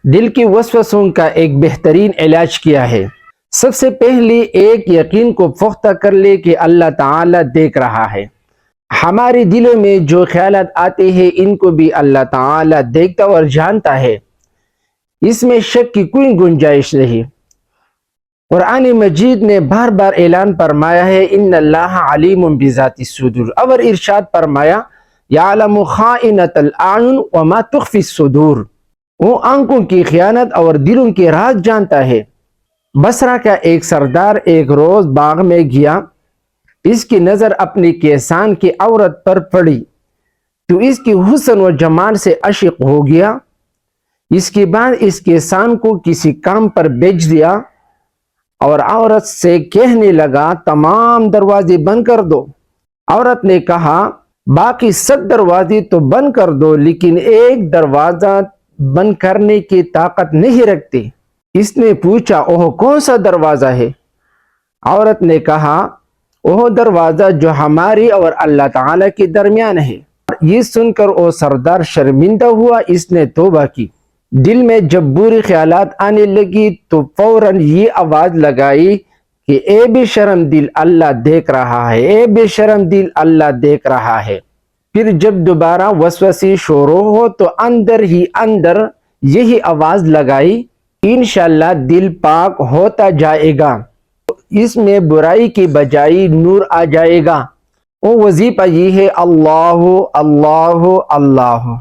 دل کی وسوسوں کا ایک بہترین علاج کیا ہے؟ سب سے پہلے ایک یقین کو پختہ کر لے کہ اللہ تعالیٰ دیکھ رہا ہے۔ ہمارے دلوں میں جو خیالات آتے ہیں ان کو بھی اللہ تعالیٰ دیکھتا اور جانتا ہے، اس میں شک کی کوئی گنجائش نہیں۔ قرآن مجید نے بار بار اعلان فرمایا ہے ان اللہ علیم بذات الصدور، اور ارشاد فرمایا یعلم خائنۃ الاعین وما تخفی الصدور، وہ آنکھوں کی خیانت اور دلوں کے راز جانتا ہے۔ بصرہ کا ایک سردار ایک روز باغ میں گیا، اس کی نظر اپنی کسان کی عورت پر پڑی تو اس کی حسن و جمال سے عاشق ہو گیا۔ اس کے بعد اس کسان کو کسی کام پر بھیج دیا اور عورت سے کہنے لگا تمام دروازے بند کر دو۔ عورت نے کہا باقی سب دروازے تو بند کر دو لیکن ایک دروازہ بند کرنے کی طاقت نہیں رکھتے۔ اس نے پوچھا وہ کون سا دروازہ ہے؟ عورت نے کہا وہ دروازہ جو ہماری اور اللہ تعالیٰ کے درمیان ہے۔ یہ سن کر وہ سردار شرمندہ ہوا، اس نے توبہ کی۔ دل میں جب بری خیالات آنے لگی تو فوراً یہ آواز لگائی کہ اے بے شرم دل، اللہ دیکھ رہا ہے، اے بے شرم دل، اللہ دیکھ رہا ہے۔ پھر جب دوبارہ وسوسے شروع ہو تو اندر ہی اندر یہی آواز لگائی انشاءاللہ دل پاک ہوتا جائے گا، اس میں برائی کی بجائے نور آ جائے گا۔ وہ وظیفہ یہ ہے اللہ اللہ اللہ۔